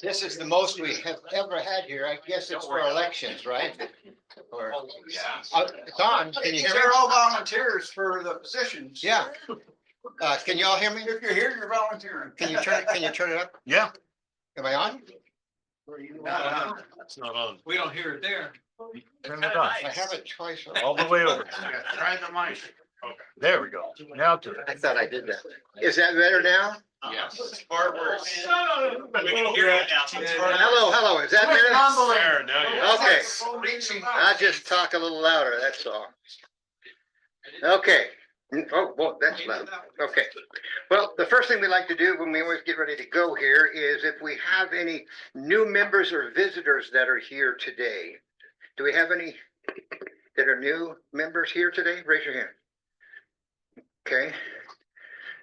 This is the most we have ever had here. I guess it's for elections, right? Or, it's on. Can you hear me? They're all volunteers for the positions. Yeah. Can you all hear me? If you're here, you're volunteering. Can you turn it up? Yeah. Am I on? It's not on. We don't hear it there. Turn it on. I have it twice. All the way over. Try the mic. There we go. Now to I it. thought I did that. Is that better now? Yes. Far worse. Hello. Is that better? There, now you. Okay. I'll just talk a little louder, that's all. Okay. Oh, well, that's loud. Okay. Well, the first thing we like to do when we always get ready to go here is if we have any new members or visitors that are here today. Do we have any that are new members here today? Raise your hand. Okay.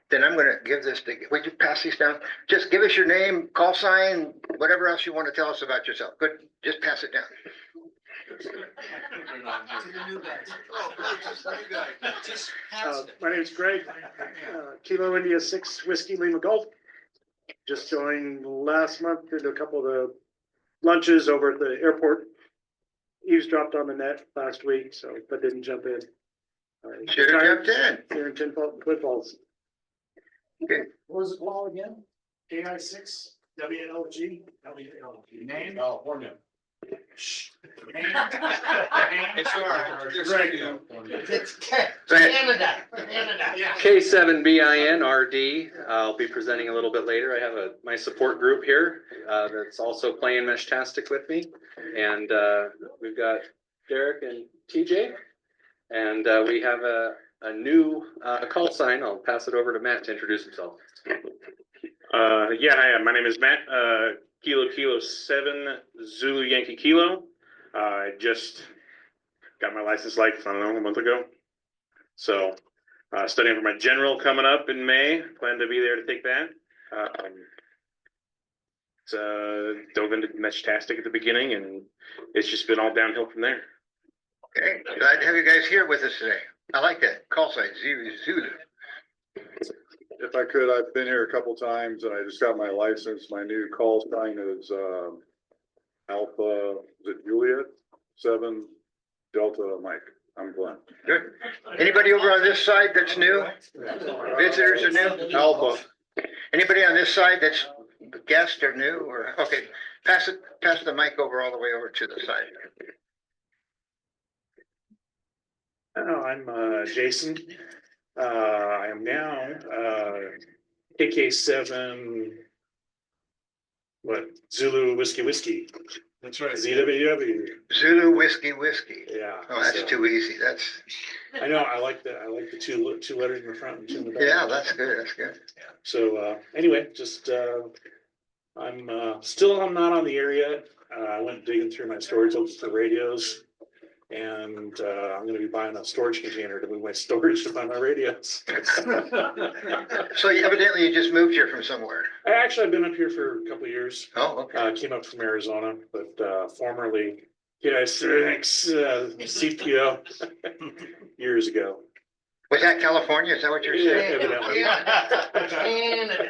Then I'm going to give this to, would you pass these down? Just give us your name, call sign, whatever else you want to tell us about yourself. Good. Just pass it down. My name is Greg, Kilo India 6 Whiskey Lima Golf. Just joined last month, did a couple of the lunches over at the airport. Eavesdropped on the net last week, so but didn't jump in. Should have jumped in. Here in Twin Falls. Okay. What was it called again? AI6 WLG. Name? California. It's It's Canada. K7BIN RD. I'll be presenting a little bit later. I have my support group here that's also playing MESHTASTIC with me. And we've got Derek and TJ. And we have a new call sign. I'll pass it over to Matt to introduce himself. Yeah, hi, my name is Matt, Kilo 7 Zulu Yankee Kilo. I just got my license like, I don't know, a month ago. So, studying for my general coming up in May, plan to be there to take that. Dove into MESHTASTIC at the beginning and it's just been all downhill from there. Okay, glad to have you guys here with us today. I like that call sign, Zulu. If I could, I've been here a couple times and I just got my license. My new call sign is Alpha, is it Juliet 7 Delta Mike. I'm Glenn. Good. Anybody over on this side that's new? Visitors are new? Alpha. Anybody on this side that's guest or new or, okay, pass the mic over all the way over to the side. I'm Jason. I am now KK7 Zulu Whiskey. That's right. ZWW. Zulu Whiskey. Yeah. Oh, that's too easy. That's, I know. I like the two letters in the front and two in the back. yeah, that's good. So anyway, just I'm not on the air yet. I went digging through my storage looking for radios. And I'm going to be buying a storage container to move my storage to find my radios. So evidently you just moved here from somewhere. I've been up here for a couple of years. Oh, okay. Came up from Arizona, but formerly KI6 CPO years ago. Was that California? Is that what you're saying? Evidently. Canada.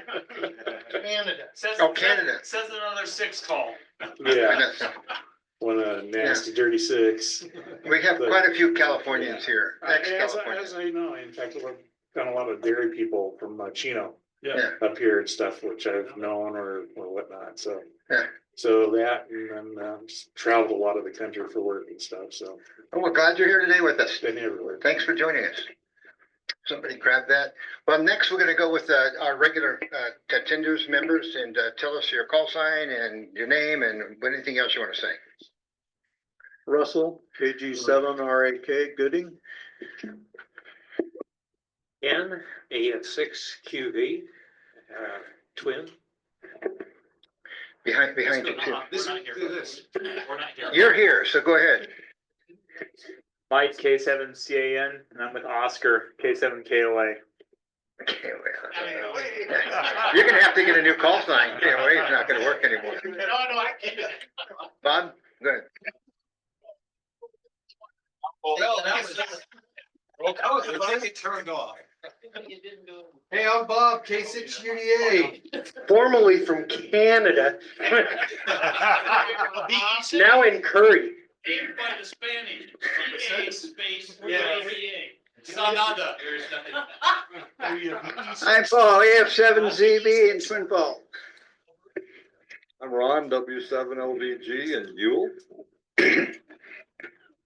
Says, Oh, Canada. Says another 6 call. I Yeah, know. one nasty dirty 6. We have quite a few Californians here. Ex-California. As I know, in fact, I've got a lot of dairy people from Chino Yeah. up here and stuff, which I've known or whatnot. So, Yeah. so that, and then just traveled a lot of the country for work and stuff. So, Oh, we're glad you're here today with us. been everywhere. Thanks for joining us. Somebody grab that. Well, next we're going to go with our regular attenders members and tell us your call sign and your name and anything else you want to say. Russell, KG7 RAK Gooding. Ken, AF6 QV, twin. Behind you too. We're not here. You're here, so go ahead. Mike K7CAN, and I'm with Oscar K7KOA. Can't wait. You're going to have to get a new call sign. Can't wait. It's not going to work anymore. No, I can't. Bob, go ahead. Well, that was it turned off. Hey, I'm Bob, K6UDA. Formerly from Canada, now in Curry. Aimed by the Spanish, CA space UDA. Sanada. There's nothing. I'm Paul, AF7ZB in Twin Falls. I'm Ron, W7LVG in Buell.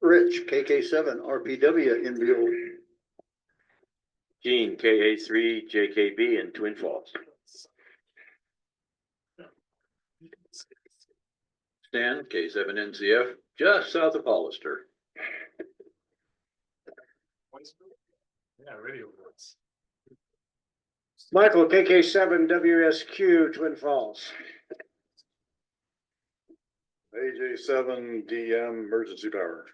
Rich, KK7RPW in Buell. Gene, KA3JKB in Twin Falls. Stan, K7NCF, just south of Hollister. Yeah, radio voice. Michael, KK7WSQ, Twin Falls. AJ7DM, emergency power.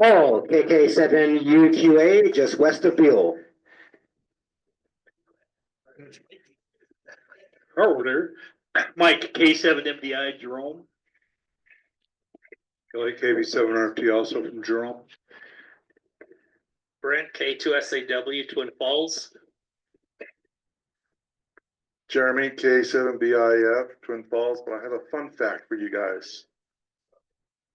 Paul, KK7UQA, just west of Buell. Oh, there. Mike, K7MDI, Jerome. Kelly, KB7RP, also from Jerome. Brent, K2SAW, Twin Falls. Jeremy, K7BIF, Twin Falls, but I have a fun fact for you guys.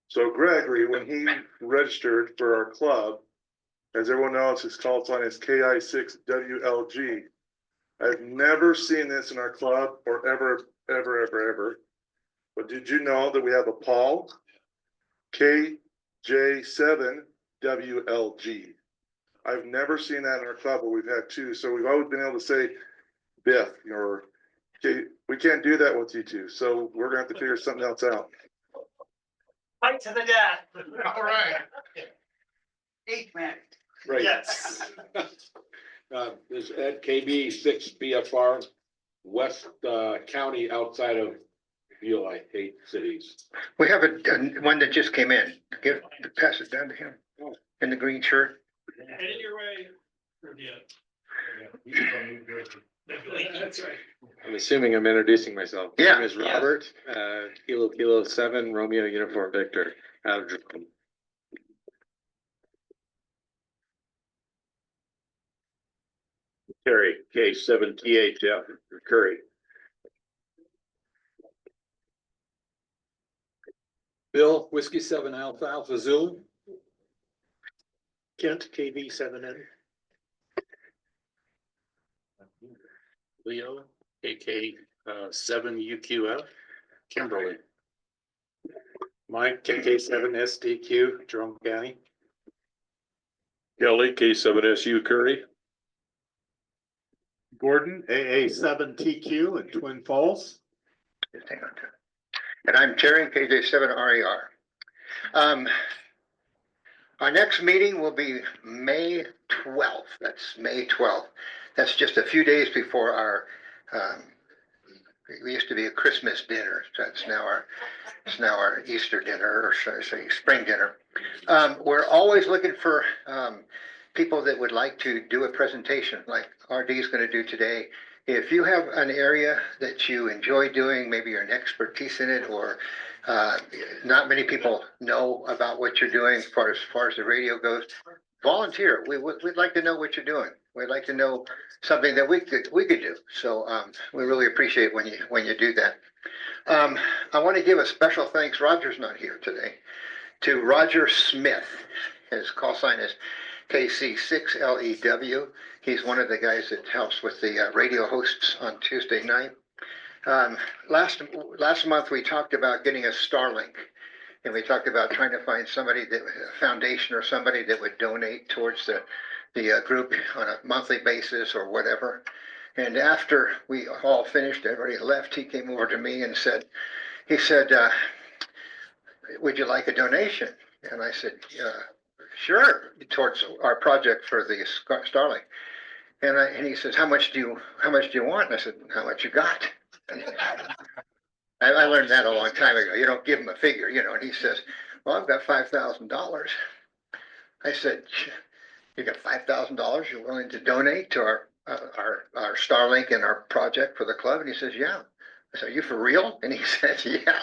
So Gregory, when he registered for our club, as everyone knows, his call sign is KI6WLG. I've never seen this in our club or ever. But did you know that we have a Paul KJ7WLG? I've never seen that in our club, but we've had two. So we've always been able to say Biff, or okay, we can't do that with you two. So we're gonna have to figure something else out. Fight to the death. All right. Eight man. Right. Yes. This is Ed KB 6BFR, West County outside of Buell, I hate cities. We have one that just came in. Pass it down to him in the green shirt. Headed your way. That's right. I'm assuming I'm introducing myself. My Yeah. name is Robert, Kilo 7, Romeo Uniform Victor, out of Jerome. Terry, K7THF, Curry. Bill, Whiskey 7 Alpha Zulu. Kent, KB7N. Leo, AK7UQF, Kimberly. Mike, KK7SDQ, Jerome County. Kelly, K7SU, Curry. Gordon, AA7TQ in Twin Falls. Just hang on to it. And I'm Terry, KJ7RER. Our next meeting will be May 12th. That's May 12th. That's just a few days before our, we used to be a Christmas dinner. So it's now our Easter dinner, or should I say spring dinner. We're always looking for people that would like to do a presentation like RD is going to do today. If you have an area that you enjoy doing, maybe you're an expertise in it, or not many people know about what you're doing as far as the radio goes, volunteer. We'd like to know what you're doing. We'd like to know something that we could do. So we really appreciate when you do that. I want to give a special thanks. Roger's not here today. To Roger Smith. His call sign is KC6LEW. He's one of the guys that helps with the radio hosts on Tuesday night. Last month we talked about getting a Starlink, and we talked about trying to find somebody that a foundation or somebody that would donate towards the group on a monthly basis or whatever. And after we all finished, everybody left, he came over to me and said, would you like a donation? And I said, sure, towards our project for the Starlink. And he says, how much do you want? And I said, how much you got? I learned that a long time ago. You don't give him a figure, and he says, well, I've got $5,000. I said, you got $5,000 you're willing to donate to our Starlink and our project for the club? And he says, yeah. I said, "Are you for real?" And he said, "Yeah."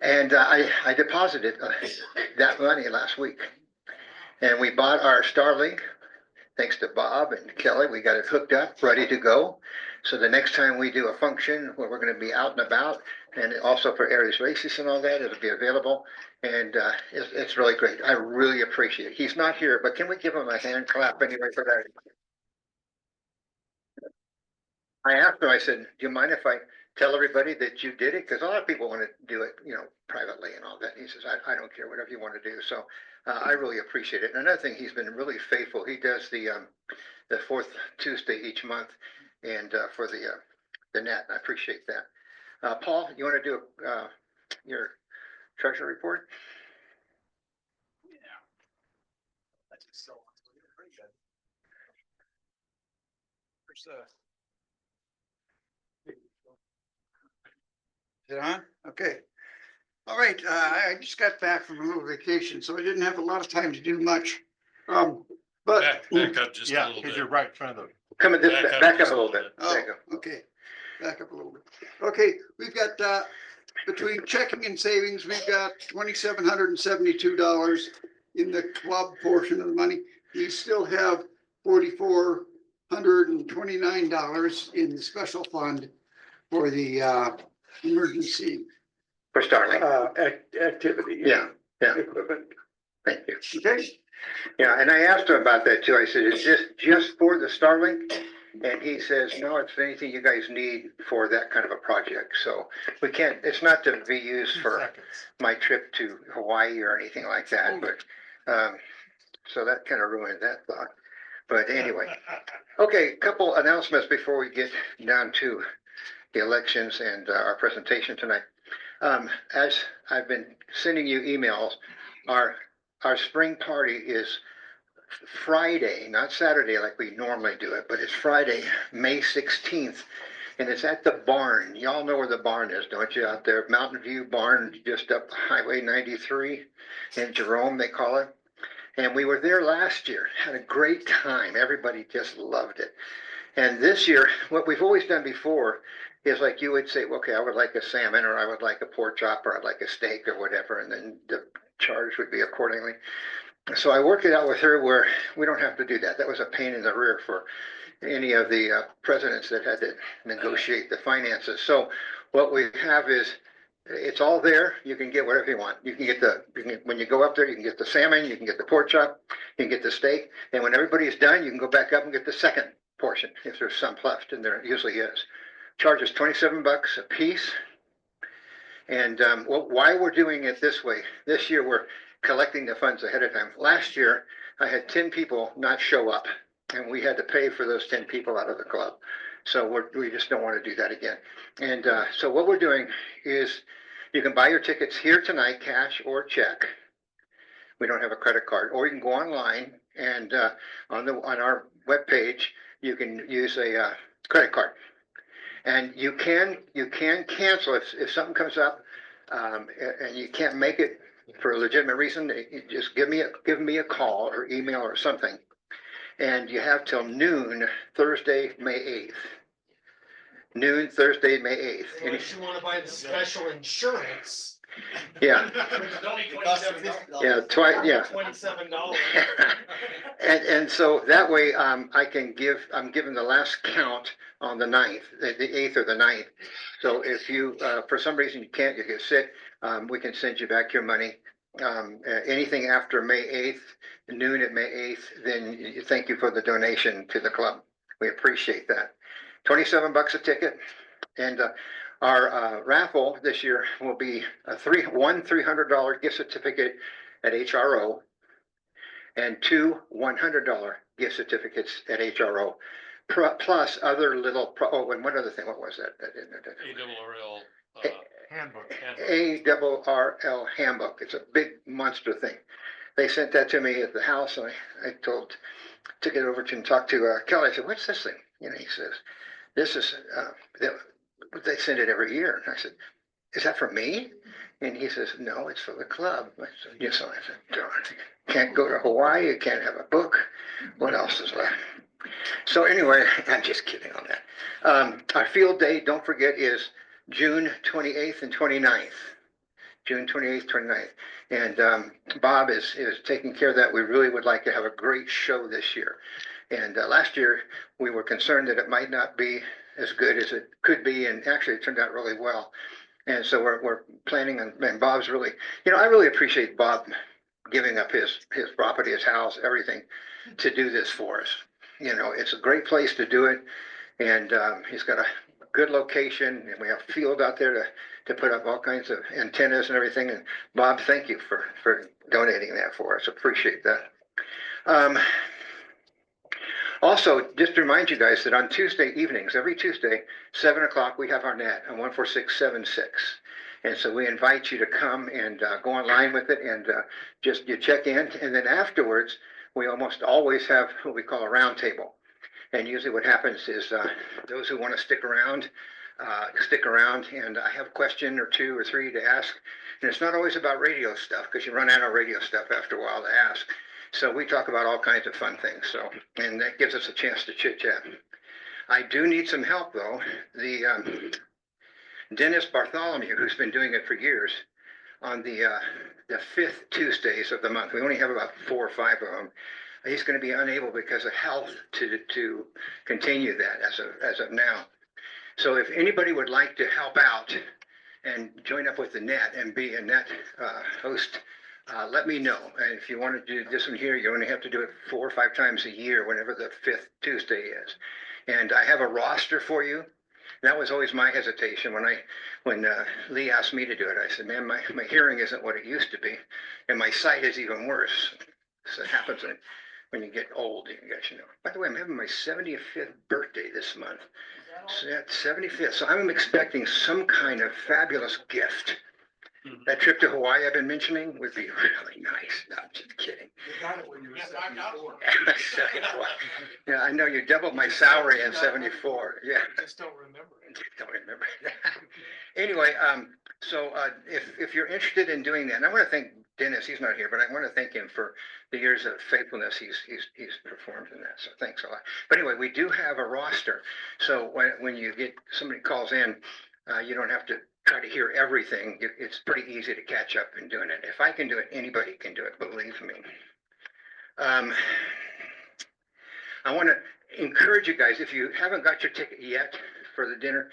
And I deposited that money last week. And we bought our Starlink. Thanks to Bob and Kelly, we got it hooked up, ready to go. So the next time we do a function where we're going to be out and about, and also for areas races and all that, it'll be available. And it's really great. I really appreciate it. He's not here, but can we give him a hand clap anyway for that? I asked him, I said, "Do you mind if I tell everybody that you did it?" Because a lot of people want to do it, privately and all that. And he says, I don't care, whatever you want to do. So I really appreciate it. And another thing, he's been really faithful. He does the fourth Tuesday each month, and for the net. I appreciate that. Paul, you want to do your treasure report? That's just so pretty good. Where's Is it on? Okay. All right, I just got back from a little vacation, so I didn't have a lot of time to do much. But, Back up just a Yeah, little because bit. you're right in front of the. Come in this, Back up back up just a a little little bit. oh, There you go. okay, back up a little bit. Okay, we've got, between checking and savings, we've got $2,772 in the club portion of the money. We still have $4,429 in the special fund for the emergency. For Starlink. Activity. Yeah, yeah. Equipment. Thank you. Okay, Yeah, and I asked him about that too. I said, "Is this just for the Starlink?" And he says, "No, it's anything you guys need for that kind of a project." So we can't, it's not to be used for my trip to Hawaii or anything like that, but, so that kind of ruined that thought. But anyway, okay, couple announcements before we get down to the elections and our presentation tonight. As I've been sending you emails, our spring party is Friday, not Saturday like we normally do it, but it's Friday, May 16th, and it's at the barn. Y'all know where the barn is, don't you, out there? Mountain View Barn, just up Highway 93 in Jerome, they call it. And we were there last year, had a great time. Everybody just loved it. And this year, what we've always done before is like you would say, okay, I would like a salmon, or I would like a pork chop, or I'd like a steak or whatever, and then the charge would be accordingly. So I worked it out with her where we don't have to do that. That was a pain in the rear for any of the presidents that had to negotiate the finances. So what we have is, it's all there. You can get whatever you want. You can get when you go up there, you can get the salmon, you can get the pork chop, you can get the steak. And when everybody's done, you can go back up and get the second portion if there's some left, and there usually is. Charges $27 a piece. And why we're doing it this way, this year we're collecting the funds ahead of time. Last year, I had 10 people not show up, and we had to pay for those 10 people out of the club. So we just don't want to do that again. And so what we're doing is you can buy your tickets here tonight, cash or check. We don't have a credit card, or you can go online and on our webpage, you can use a credit card. And you can cancel if something comes up and you can't make it for a legitimate reason. Just give me a call or email or something, and you have till noon Thursday, May 8th. Noon Thursday, May 8th. unless you want to buy the special insurance. Yeah. Yeah, twice. Yeah. $27. And so that way, I'm giving the last count on the 9th, the 8th or the 9th. So if you, for some reason you can't, you get sick, we can send you back your money. Anything after May 8th, noon at May 8th, then thank you for the donation to the club. We appreciate that. $27 a ticket. And our raffle this year will be one $300 gift certificate at HRO and two $100 gift certificates at HRO, plus other little, and one other thing, what was that? Handbook. ARRL handbook. It's a big monster thing. They sent that to me at the house, and I took it over to and talked to Kelly. I said, "What's this thing?" He says, "This is, they send it every year." And I said, "Is that for me?" And he says, "No, it's for the club." I said, "Yes." So I said, "Darn, can't go to Hawaii, you can't have a book. What else is left?" So anyway, I'm just kidding on that. Our field day, don't forget, is June 28th and 29th. June 28th, 29th. And Bob is taking care of that. We really would like to have a great show this year. And last year, we were concerned that it might not be as good as it could be, and actually it turned out really well. And so we're planning on, and Bob's really, I really appreciate Bob giving up his property, his house, everything to do this for us. It's a great place to do it, and he's got a good location, and we have a field out there to put up all kinds of antennas and everything. And Bob, thank you for donating that for us. Appreciate that. Also, just to remind you guys that on Tuesday evenings, every Tuesday, 7 o'clock, we have our net on 14676. And so we invite you to come and go online with it, and just you check in. And then afterwards, we almost always have what we call a round table. And usually what happens is those who want to stick around, and I have a question or two or three to ask. And it's not always about radio stuff, because you run out of radio stuff after a while to ask. So we talk about all kinds of fun things. And that gives us a chance to chit chat. I do need some help though. The Dennis Bartholomew, who's been doing it for years, on the 5th Tuesdays of the month. We only have about 4 or 5 of them. He's going to be unable because of health to continue that as of now. So if anybody would like to help out and join up with the net and be a net host, let me know. And if you want to do this one here, you only have to do it 4 or 5 times a year, whenever the 5th Tuesday is. And I have a roster for you. That was always my hesitation when Lee asked me to do it. I said, man, my hearing isn't what it used to be, and my sight is even worse. So it happens when you get old, you guys know. By the way, I'm having my 75th birthday this month. So that's 75th. So I'm expecting some kind of fabulous gift. That trip to Hawaii I've been mentioning would be really nice. No, I'm just kidding. You got it when you were 74. Yeah, I know you doubled my salary in 74. Yeah. Just don't remember it. Don't remember. Anyway, so if you're interested in doing that, and I want to thank Dennis, he's not here, but I want to thank him for the years of faithfulness he's performed in that. So thanks a lot. But anyway, we do have a roster. So when you get somebody calls in, you don't have to try to hear everything. It's pretty easy to catch up in doing it. If I can do it, anybody can do it, believe me. I want to encourage you guys, if you haven't got your ticket yet for the dinner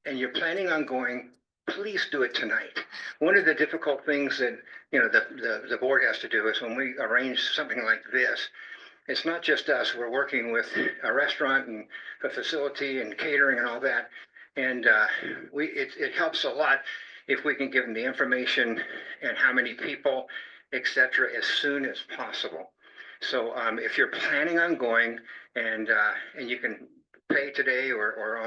and you're planning on going, please do it tonight. One of the difficult things that the board has to do is when we arrange something like this, it's not just us. We're working with a restaurant and a facility and catering and all that. And it helps a lot if we can give them the information and how many people, etc., as soon as possible. So if you're planning on going and you can pay today or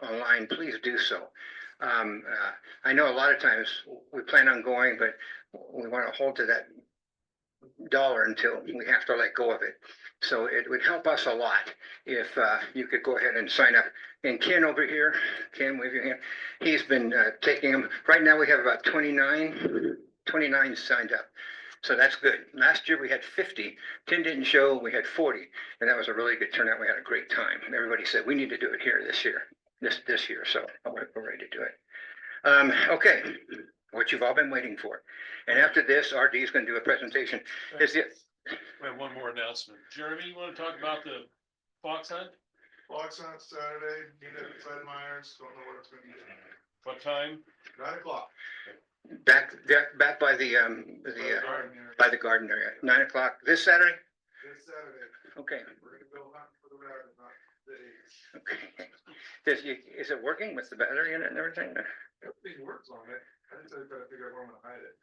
online, please do so. I know a lot of times we plan on going, but we want to hold to that dollar until we have to let go of it. So it would help us a lot if you could go ahead and sign up. And Ken over here, Ken, wave your hand. He's been taking them. Right now we have about 29 signed up. So that's good. Last year we had 50. 10 didn't show. We had 40. And that was a really good turnout. We had a great time. Everybody said, we need to do it here this year. This year. So we're ready to do it. Okay. What you've all been waiting for. And after this, RD is going to do a presentation. We have one more announcement. Jeremy, you want to talk about the fox hunt? Fox on Saturday, meet at Fred Meyer's, don't know what it's gonna be. What time? 9 o'clock. Back by the by the garden area. 9 o'clock this Saturday. This Saturday, Okay. we're gonna go hunt for the rabbit, not the eggs. Okay. Is it working with the battery in it and everything? Everything works on it. I just gotta figure out where I'm gonna hide it.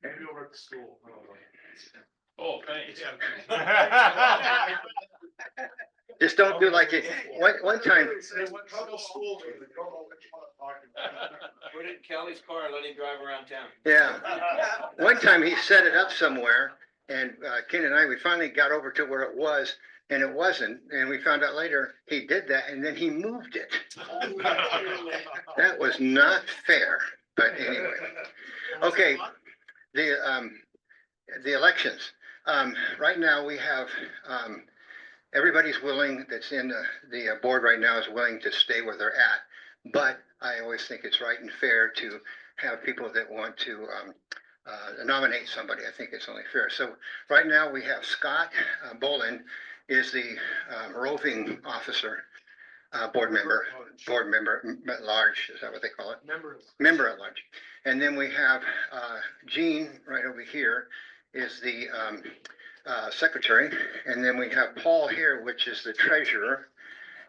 Maybe over at the school, I don't know. Oh, thanks. Just don't do like it. One time. Couple schools, they don't know which one I'm talking about. Put it in Kelly's car and let him drive around town. Yeah. One time he set it up somewhere, and Ken and I, we finally got over to where it was, and it wasn't. And we found out later he did that, and then he moved it. That was not fair. But anyway, okay. The elections. Right now we have everybody's willing. That's in the board right now is willing to stay where they're at. But I always think it's right and fair to have people that want to nominate somebody. I think it's only fair. So right now we have Scott Bolin is the roving officer, board member at large. Is that what they call it? Member at large. And then we have Jean right over here is the secretary. And then we have Paul here, which is the treasurer.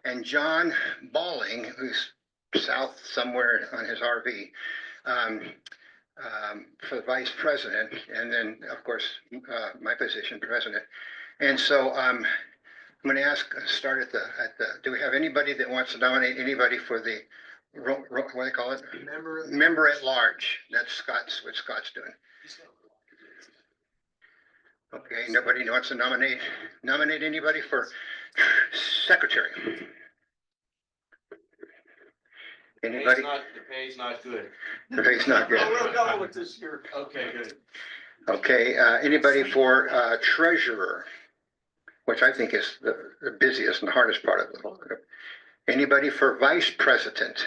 And John Balling, who's south somewhere on his RV, for the vice president. And then, of course, my position, president. And so I'm going to ask, start at the, do we have anybody that wants to nominate anybody for the, what do they call it? Member at large. That's what Scott's doing. Okay, nobody wants to nominate anybody for secretary? Anybody? The pay's not good. The pay's not good. We'll go with this year. Okay, good. Okay, anybody for treasurer, which I think is the busiest and the hardest part of the whole group. Anybody for vice president?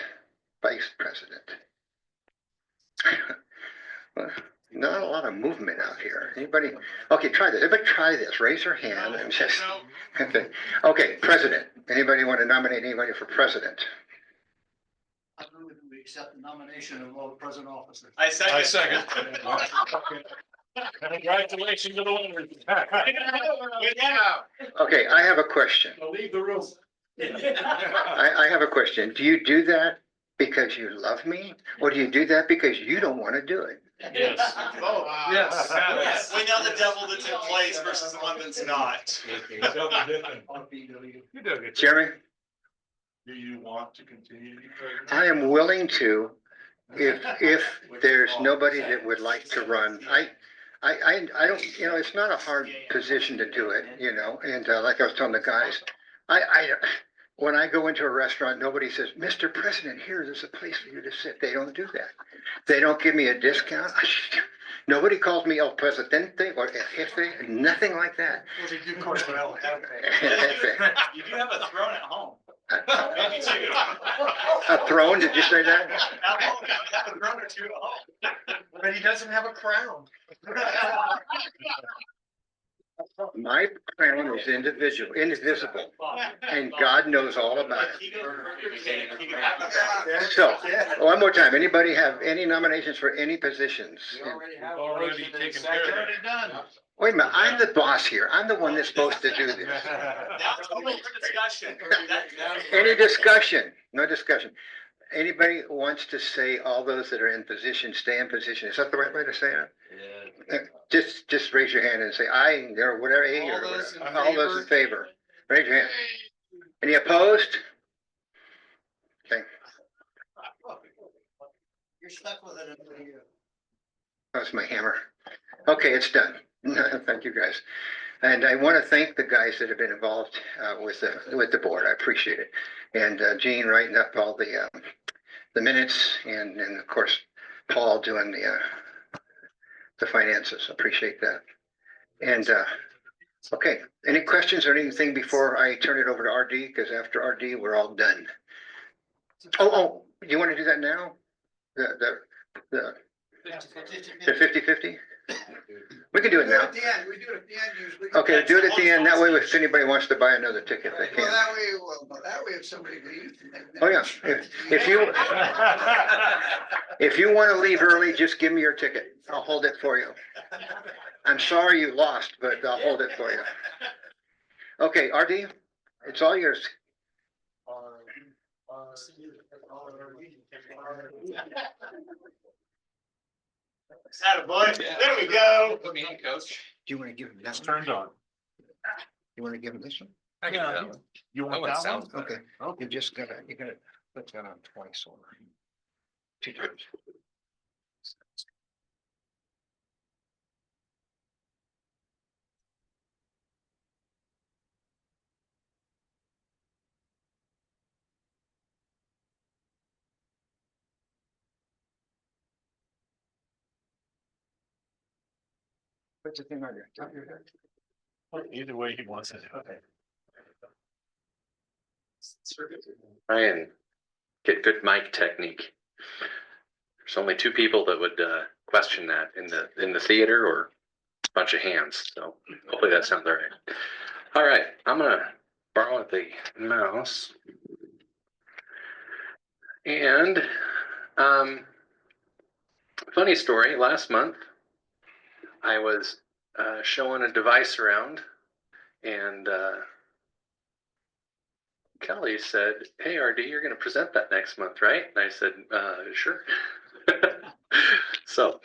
Vice president. Well, not a lot of movement out here. Anybody? Okay, try this. Everybody try this. Raise your hand and just. Okay, president. Anybody want to nominate anybody for president? I move that we accept the nomination of all the present officers. I second. Congratulations to the winners. Okay, I have a question. Leave the room. I have a question. Do you do that because you love me? Or do you do that because you don't want to do it? Yes. Oh, Yes. Yes, we know the devil that's in place versus the one that's not. You do a good job. Jeremy, Do you want to continue to be president? I am willing to, if there's nobody that would like to run. I don't, it's not a hard position to do it, and like I was telling the guys, when I go into a restaurant, nobody says, Mr. President, there's a place for you to sit. They don't do that. They don't give me a discount. Nobody calls me El Presidente or El Jefe, nothing like that. You do have a throne at home. Maybe two. A throne, did you say that? At home, you have a throne or two at home. But he doesn't have a crown. My crown is invisible, and God knows all about it. So, one more time, anybody have any nominations for any positions? Already taken care of that. Wait a minute, I'm the boss here. I'm the one that's supposed to do this. Now it's open for discussion. Any discussion? No discussion. Anybody wants to say all those that are in position, stay in position? Is that the right way to say it? Yeah. Just raise your hand and say aye, or whatever, A, or whatever. All those in favor. Raise your hand. Any opposed? Okay. You're stuck with it until you. That's my hammer. Okay, it's done. Thank you, guys. And I want to thank the guys that have been involved with the board. I appreciate it. And Gene writing up all the minutes, and of course Paul doing the finances. Appreciate that. And okay, any questions or anything before I turn it over to RD? Because after RD, we're all done. Oh, you want to do that now? The 50-50? We can do it now. At the end, we do it at the end usually. Okay, do it at the end. That way, if anybody wants to buy another ticket, they can. Well, that way if somebody leaves. Oh, yeah. If you want to leave early, just give me your ticket. I'll hold it for you. I'm sorry you lost, but I'll hold it for you. Okay, RD, it's all yours. Attaboy. There we go. Put me in, coach. Do you want to give him this one? Turned on. You want to give him this one? I can do that one. You want That one that sounds one? better. Okay. You gotta put that on twice over. 2 times. What's the thing on your top of your head? Either way he wants it. Okay. Ryan, get good mic technique. There's only two people that would question that in the theater, or a bunch of hands. So hopefully that sounds all right. All right, I'm gonna borrow the mouse. And funny story, last month I was showing a device around, and Kelly said, "Hey RD, you're going to present that next month, right?" And I said, "Sure." So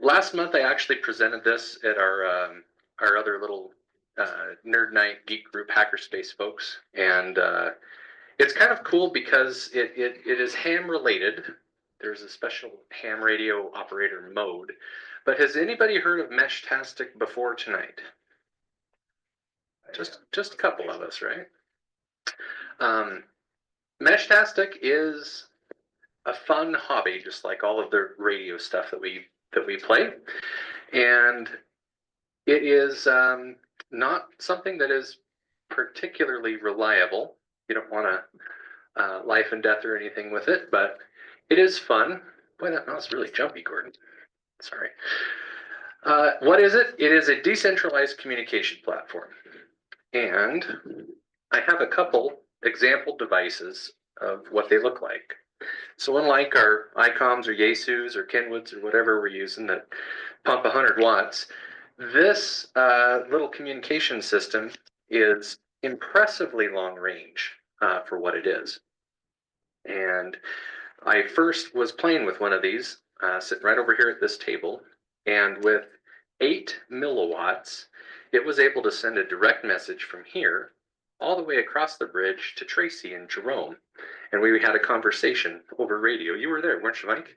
last month I actually presented this at our other little nerd night geek group, Hackerspace folks, and it's kind of cool because it is ham related. There's a special ham radio operator mode. But has anybody heard of MESHTASTIC before tonight? Just a couple of us, right? MESHTASTIC is a fun hobby, just like all of the radio stuff that we play, and it is not something that is particularly reliable. You don't want to life and death or anything with it, but it is fun. Boy, that mouse is really jumpy, Gordon. Sorry. What is it? It is a decentralized communication platform. And I have a couple example devices of what they look like. So unlike our ICOMs or Yaesus or Kenwoods or whatever we're using that pump 100 watts, this little communication system is impressively long range for what it is. And I first was playing with one of these, sitting right over here at this table, and with 8 milliwatts, it was able to send a direct message from here all the way across the bridge to Tracy and Jerome. And we had a conversation over radio. You were there, weren't you, Mike?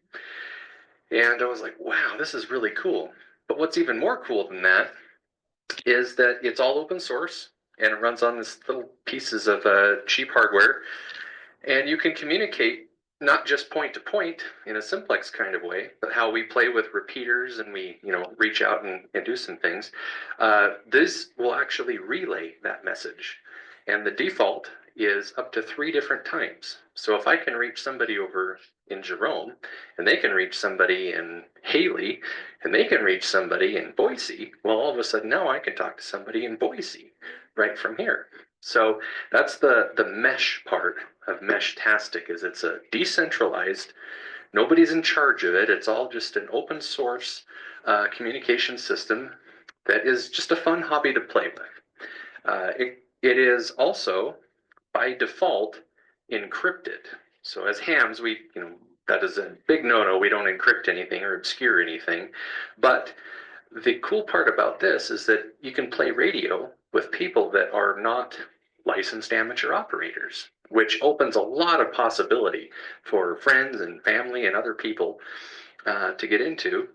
And I was like, wow, this is really cool. But what's even more cool than that is that it's all open source, and it runs on this little pieces of cheap hardware. And you can communicate not just point to point in a simplex kind of way, but how we play with repeaters and we, reach out and do some things. This will actually relay that message. And the default is up to 3 different times. So if I can reach somebody over in Jerome, and they can reach somebody in Haley, and they can reach somebody in Boise, well, all of a sudden now I can talk to somebody in Boise right from here. So that's the mesh part of MESHTASTIC, is it's a decentralized, nobody's in charge of it. It's all just an open source communication system that is just a fun hobby to play with. It is also by default encrypted. So as hams, that is a big no-no. We don't encrypt anything or obscure anything. But the cool part about this is that you can play radio with people that are not licensed amateur operators, which opens a lot of possibility for friends and family and other people to get into.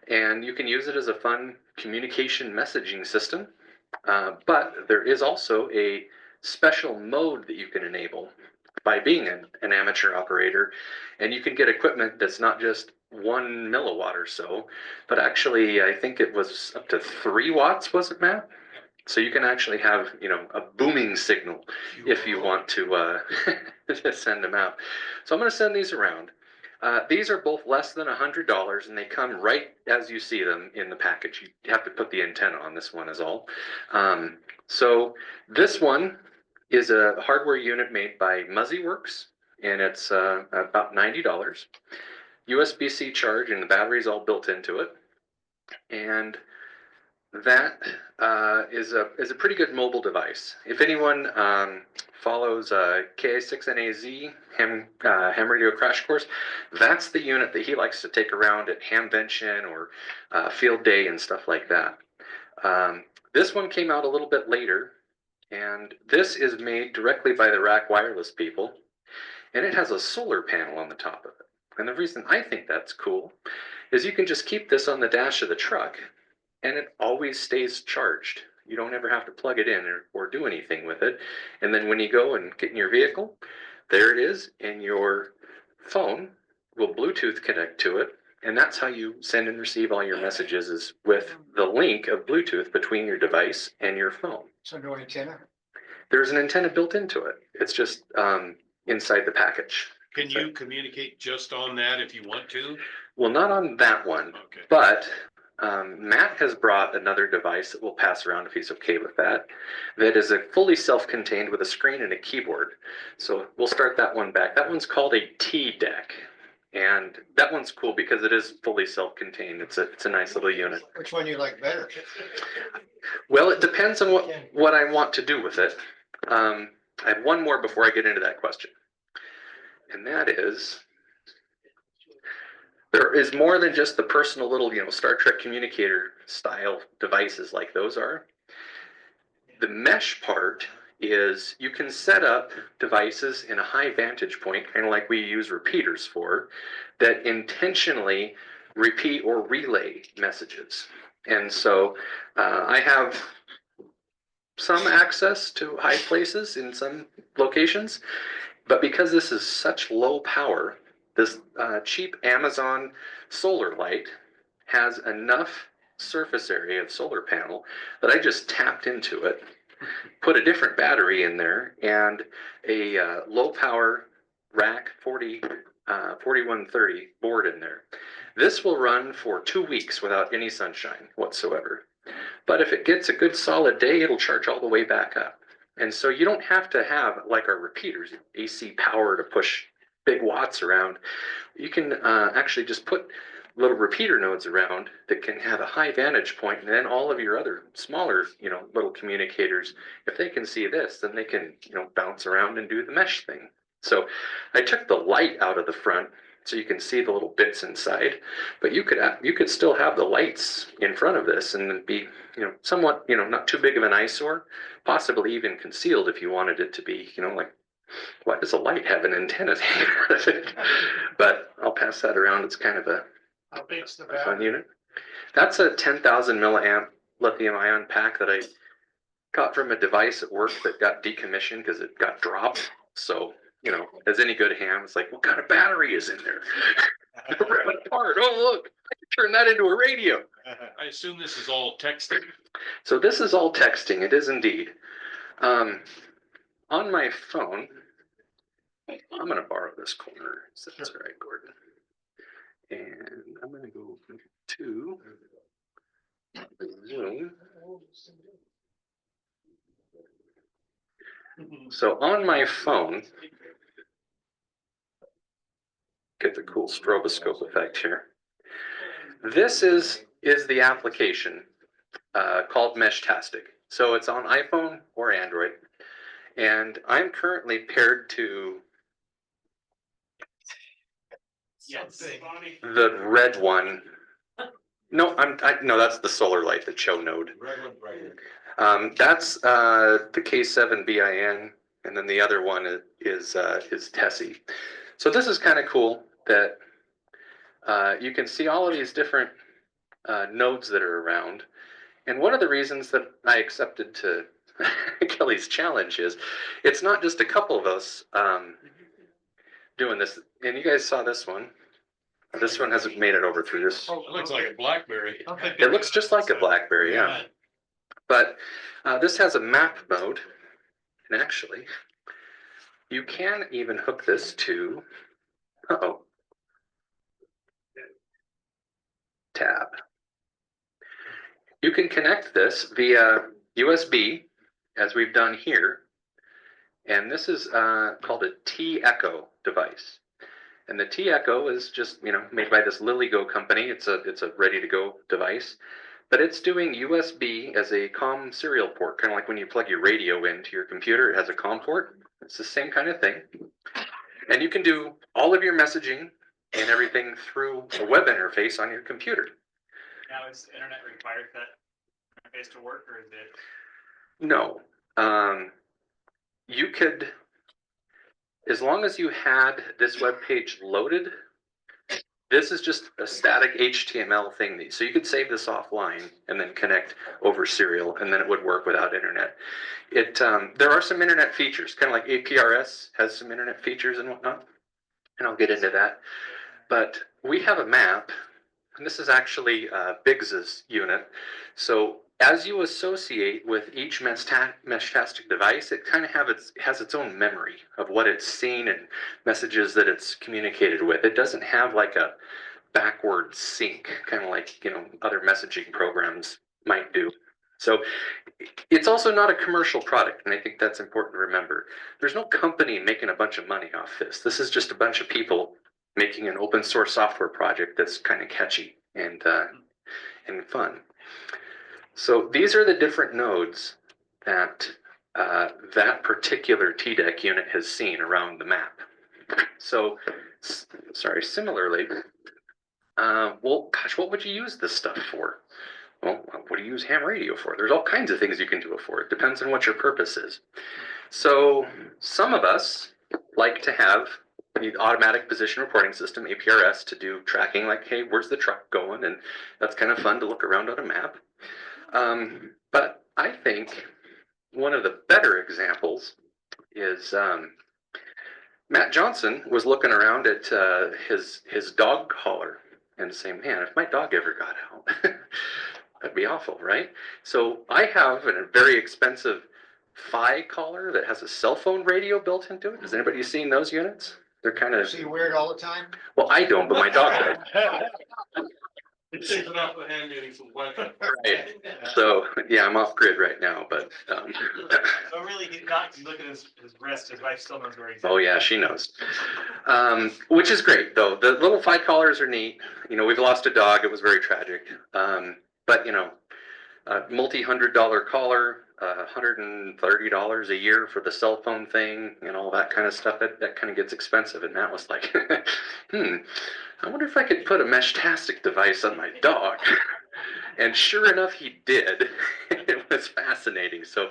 And you can use it as a fun communication messaging system. But there is also a special mode that you can enable by being an amateur operator, and you can get equipment that's not just 1 milliwatt or so, but actually I think it was up to 3 watts, was it, Matt? So you can actually have, a booming signal if you want to send them out. So I'm going to send these around. These are both less than $100, and they come right as you see them in the package. You have to put the antenna on this one is all. So this one is a hardware unit made by Muzzyworks, and it's about $90. USB-C charge, and the battery's all built into it. And that is a pretty good mobile device. If anyone follows KA6NAZ Ham Radio Crash Course, that's the unit that he likes to take around at Hamvention or Field Day and stuff like that. This one came out a little bit later, and this is made directly by the Rack Wireless people, and it has a solar panel on the top of it. And the reason I think that's cool is you can just keep this on the dash of the truck, and it always stays charged. You don't ever have to plug it in or do anything with it. And then when you go and get in your vehicle, there it is, and your phone will Bluetooth connect to it. And that's how you send and receive all your messages, is with the link of Bluetooth between your device and your phone. So no antenna? There's an antenna built into it. It's just inside the package. Can you communicate just on that if you want to? Well, not on that one, Okay. but Matt has brought another device that we'll pass around if he's okay with that. That is a fully self-contained with a screen and a keyboard. So we'll start that one back. That one's called a T-Deck. And that one's cool because it is fully self-contained. It's a nice little unit. Which one you like better? Well, it depends on what I want to do with it. I have one more before I get into that question. And that is, there is more than just the personal little, Star Trek communicator style devices like those are. The mesh part is you can set up devices in a high vantage point, kind of like we use repeaters for, that intentionally repeat or relay messages. And so I have some access to high places in some locations, but because this is such low power, this cheap Amazon solar light has enough surface area of solar panel that I just tapped into it, put a different battery in there, and a low power rack 4130 board in there. This will run for 2 weeks without any sunshine whatsoever. But if it gets a good solid day, it'll charge all the way back up. And so you don't have to have, like our repeaters, AC power to push big watts around. You can actually just put little repeater nodes around that can have a high vantage point, and then all of your other smaller, little communicators, if they can see this, then they can, bounce around and do the mesh thing. So I took the light out of the front so you can see the little bits inside, but you could still have the lights in front of this and be, somewhat, not too big of an eyesore, possibly even concealed if you wanted it to be, like, why does a light have an antenna hanging out of it? But I'll pass that around. It's kind of a fun unit. That's a 10,000 milliamp lithium ion pack that I got from a device at work that got decommissioned because it got dropped. So, as any good ham, it's like, what kind of battery is in there? Rip it apart. Oh, look, I can turn that into a radio. I assume this is all texting. So this is all texting. It is indeed. On my phone, I'm going to borrow this corner. So that's all right, Gordon. And I'm going to go to Zoom. So on my phone, get the cool stroboscope effect here. This is the application called MESHTASTIC. So it's on iPhone or Android. And I'm currently paired to the red one. No, no, that's the solar light, the Cho node. That's the K7BIN, and then the other one is Tessie. So this is kind of cool that you can see all of these different nodes that are around. And one of the reasons that I accepted to Kelly's challenge is it's not just a couple of us doing this. And you guys saw this one. This one hasn't made it over through this. Oh, it looks like a BlackBerry. It looks just like a BlackBerry, yeah. But this has a map mode. And actually, you can even hook this to, tab. You can connect this via USB, as we've done here. And this is called a T-Echo device. And the T-Echo is just, made by this LilyGo company. It's a ready-to-go device. But it's doing USB as a COM serial port, kind of like when you plug your radio into your computer, it has a COM port. It's the same kind of thing. And you can do all of your messaging and everything through a web interface on your computer. Now, is the internet required that interface to work, or is it? No. You could, as long as you had this web page loaded, this is just a static HTML thing. So you could save this offline and then connect over serial, and then it would work without internet. There are some internet features, kind of like APRS has some internet features and whatnot, and I'll get into that. But we have a map, and this is actually Biggs's unit. So as you associate with each MESHTASTIC device, it kind of has its own memory of what it's seen and messages that it's communicated with. It doesn't have like a backward sync, kind of like, other messaging programs might do. So it's also not a commercial product, and I think that's important to remember. There's no company making a bunch of money off this. This is just a bunch of people making an open source software project that's kind of catchy and fun. So these are the different nodes that that particular TDEC unit has seen around the map. So, similarly, well, gosh, what would you use this stuff for? Well, what do you use ham radio for? There's all kinds of things you can do it for. It depends on what your purpose is. So some of us like to have the automatic position reporting system, APRS, to do tracking, like, hey, where's the truck going? And that's kind of fun to look around on a map. But I think one of the better examples is Matt Johnson was looking around at his dog collar and saying, man, if my dog ever got out, that'd be awful, right? So I have a very expensive Phi collar that has a cell phone radio built into it. Has anybody seen those units? They're kind of... So you wear it all the time? Well, I don't, but my dog does. It's taking off the hand meetings from Wi-Fi. Right. So, yeah, I'm off grid right now, but... So really, he's not looking at his wrist, his wife still knows where he's at. Oh, yeah, she knows. Which is great, though. The little Phi collars are neat. We've lost a dog. It was very tragic. But, a multi-$100 collar, $130 a year for the cell phone thing and all that kind of stuff, that kind of gets expensive. And Matt was like, I wonder if I could put a MESHTASTIC device on my dog. And sure enough, he did. It was fascinating. So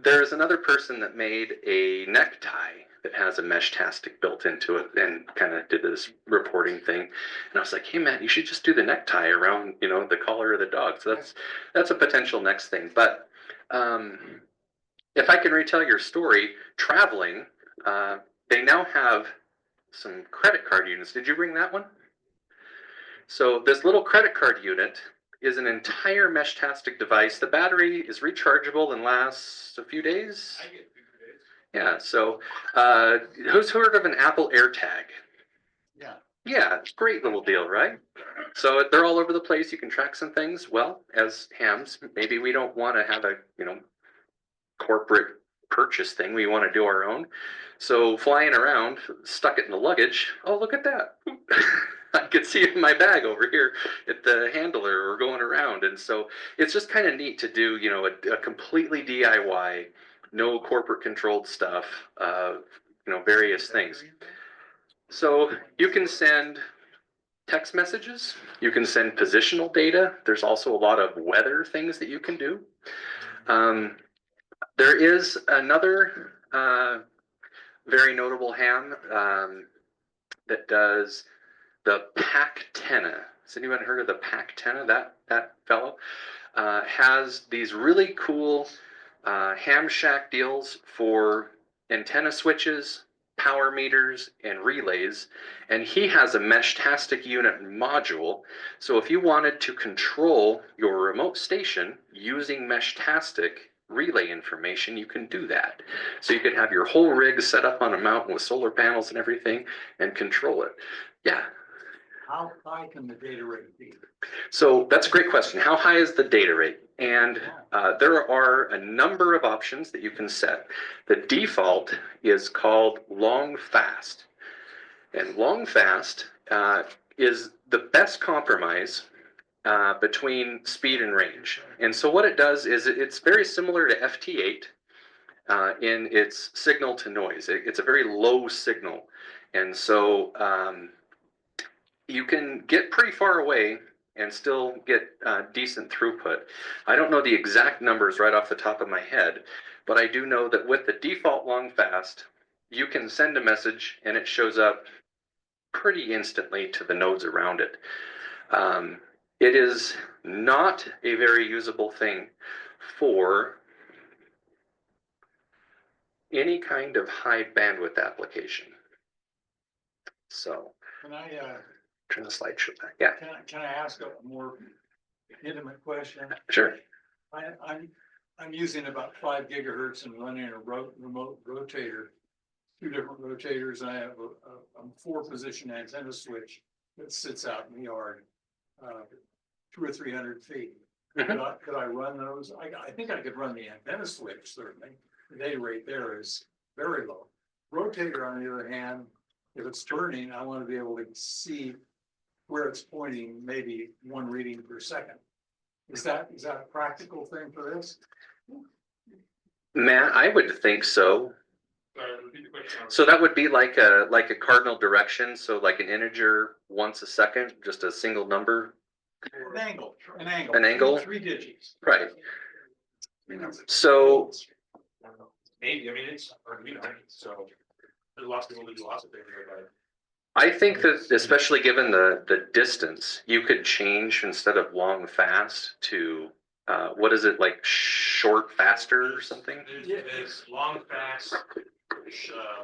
there's another person that made a necktie that has a MESHTASTIC built into it and kind of did this reporting thing. And I was like, hey, Matt, you should just do the necktie around, the collar of the dog. So that's a potential next thing. But if I can retell your story, traveling, they now have some credit card units. Did you bring that one? So this little credit card unit is an entire MESHTASTIC device. The battery is rechargeable and lasts a few days. I get 2 days. Yeah, so who's heard of an Apple AirTag? Yeah. Yeah, great little deal, right? So they're all over the place. You can track some things. Well, as hams, maybe we don't want to have a, corporate purchase thing. We want to do our own. So flying around, stuck it in the luggage. Oh, look at that. I could see it in my bag over here at the handler or going around. And so it's just kind of neat to do, a completely DIY, no corporate controlled stuff, various things. So you can send text messages, you can send positional data. There's also a lot of weather things that you can do. There is another very notable ham that does the Pactena. Has anyone heard of the Pactena? That fellow has these really cool ham shack deals for antenna switches, power meters, and relays. And he has a MESHTASTIC unit module. So if you wanted to control your remote station using MESHTASTIC relay information, you can do that. So you could have your whole rig set up on a mountain with solar panels and everything and control it. Yeah. How high can the data rate be? So that's a great question. How high is the data rate? And there are a number of options that you can set. The default is called long fast. And long fast is the best compromise between speed and range. And so what it does is it's very similar to FT8 in its signal to noise. It's a very low signal. And so you can get pretty far away and still get decent throughput. I don't know the exact numbers right off the top of my head, but I do know that with the default long fast, you can send a message and it shows up pretty instantly to the nodes around it. It is not a very usable thing for any kind of high bandwidth application. So, Can I, turn the slideshow back. Yeah. can I ask a more intimate question. Sure. I'm using about 5 gigahertz and running a remote rotator. 2 different rotators. I have a 4-position antenna switch that sits out in the yard, 200 or 300 feet. Could I run those? I think I could run the antenna switch, certainly. The data rate there is very low. Rotator, on the other hand, if it's turning, I want to be able to see where it's pointing, maybe 1 reading per second. Is that a practical thing for this? Matt, I would think so. So that would be like a cardinal direction, so like an integer once a second, just a single number. An angle. An angle? 3 digits. Right. So Maybe, I mean, it's, or, you know, so there's lots of people that do lots of things about it. I think that especially given the distance, you could change instead of long fast to what is it, like short faster or something? It's long, fast,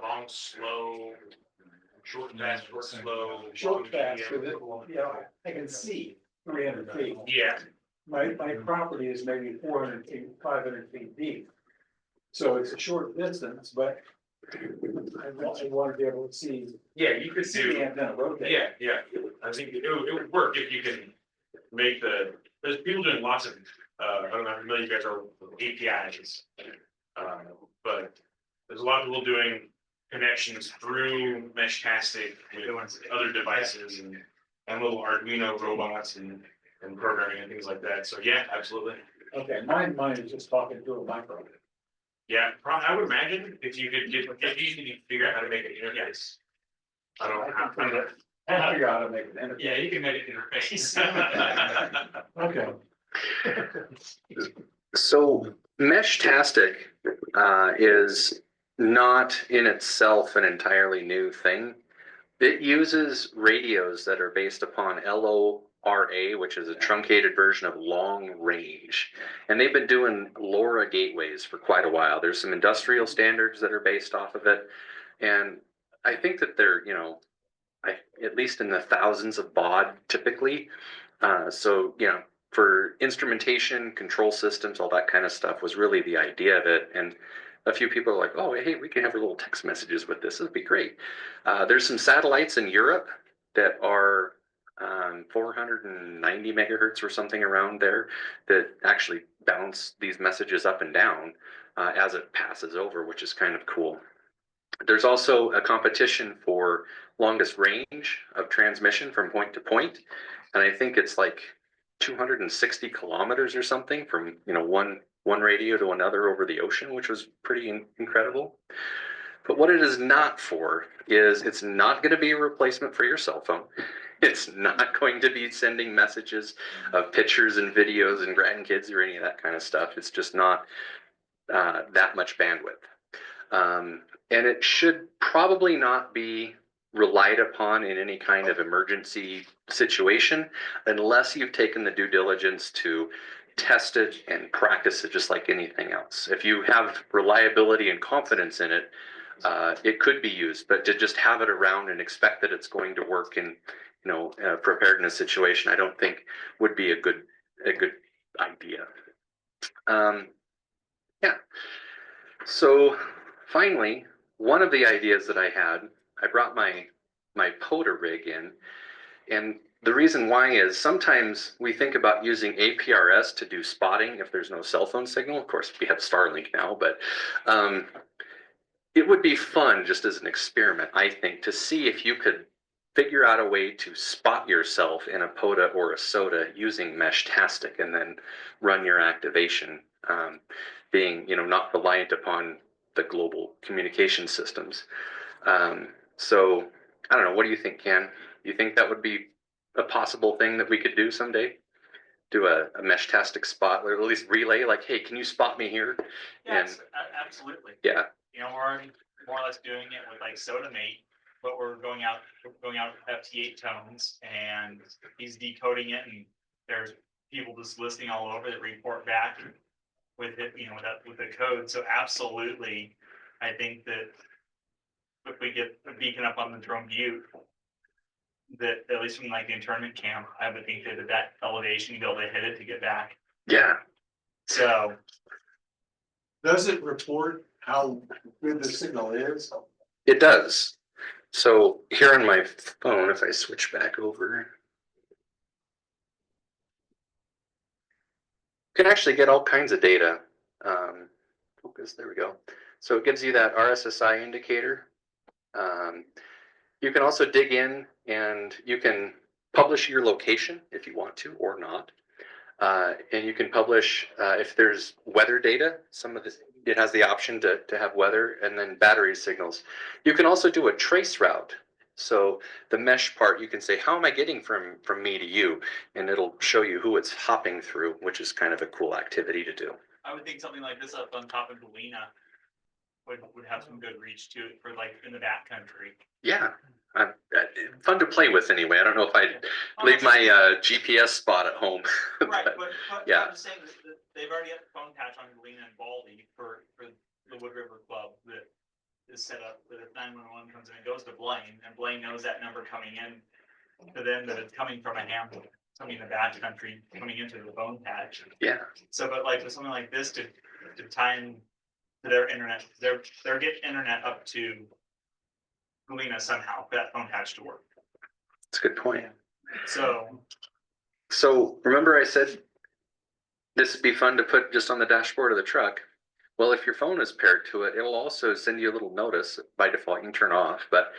long, slow, short, fast, short, slow. Short fast, so that, you know, I can see 300 feet. Yeah. My property is maybe 400 feet, 500 feet deep. So it's a short distance, but I want to be able to see. Yeah, you could See do. the antenna rotate. Yeah. I think it would work if you can make there's people doing lots of, I don't know how familiar you guys are with APIs. But there's a lot of people doing connections through MESHTASTIC with other devices and little Arduino robots and programming and things like that. So yeah, absolutely. Okay, mine is just talking to a micro. Yeah, I would imagine if you could if you can figure out how to make it interface. I don't know. I figure out how to make an interface. Yeah, you can make it interface. Okay. So MESHTASTIC is not in itself an entirely new thing. It uses radios that are based upon LoRa, which is a truncated version of long range. And they've been doing LoRa gateways for quite a while. There's some industrial standards that are based off of it. And I think that they're, you know, at least in the thousands of baud typically. So, you know, for instrumentation, control systems, all that kind of stuff was really the idea of it. And a few people are like, oh, hey, we can have little text messages with this. It'd be great. There's some satellites in Europe that are 490 megahertz or something around there that actually bounce these messages up and down as it passes over, which is kind of cool. There's also a competition for longest range of transmission from point to point. And I think it's like 260 kilometers or something from, you know, one radio to another over the ocean, which was pretty incredible. But what it is not for is it's not going to be a replacement for your cell phone. It's not going to be sending messages of pictures and videos and grandkids or any of that kind of stuff. It's just not that much bandwidth. And it should probably not be relied upon in any kind of emergency situation unless you've taken the due diligence to test it and practice it just like anything else. If you have reliability and confidence in it, it could be used, but to just have it around and expect that it's going to work in, you know, preparedness situation, I don't think would be a good idea. Yeah. So finally, one of the ideas that I had, I brought my POTA rig in, and the reason why is sometimes we think about using APRS to do spotting if there's no cell phone signal. Of course, we have Starlink now, but it would be fun just as an experiment, I think, to see if you could figure out a way to spot yourself in a POTA or a SOTA using MESHTASTIC and then run your activation, being, you know, not reliant upon the global communication systems. So I don't know. What do you think, Ken? You think that would be a possible thing that we could do someday? Do a MESHTASTIC spot, or at least relay, like, hey, can you spot me here? Yes, absolutely. Yeah. You know, we're already more or less doing it with like Soda Mate, but we're going out FT8 tones, and he's decoding it, and there's people just listening all over that report back with it, you know, with the code. So absolutely, I think that if we get a beacon up on the drone butte, that, at least from like the internment camp, I would think that that elevation, be able to hit it to get back. Yeah, So Does it report how good the signal is? it does. So here on my phone, if I switch back over, you can actually get all kinds of data. Focus, there we go. So it gives you that RSSI indicator. You can also dig in and you can publish your location if you want to or not. And you can publish if there's weather data, some of this, it has the option to have weather and then battery signals. You can also do a trace route. So the mesh part, you can say, how am I getting from me to you? And it'll show you who it's hopping through, which is kind of a cool activity to do. I would think something like this up on top of Galena would have some good reach to it for like in the backcountry. Yeah, fun to play with anyway. I don't know if I'd leave my GPS spot at home. Right, but yeah. I'm just saying that they've already got the phone patch on Galena and Baldy for the Wood River Club that is set up that if 911 comes in and goes to Blaine, and Blaine knows that number coming in to them, that it's coming from a Hamlin, something in the backcountry coming into the phone patch. Yeah. So, but like with something like this to tie in to their internet, they're getting internet up to Galena somehow for that phone patch to work. That's a good point. So remember I said this would be fun to put just on the dashboard of the truck. Well, if your phone is paired to it, it'll also send you a little notice. By default, you can turn off, but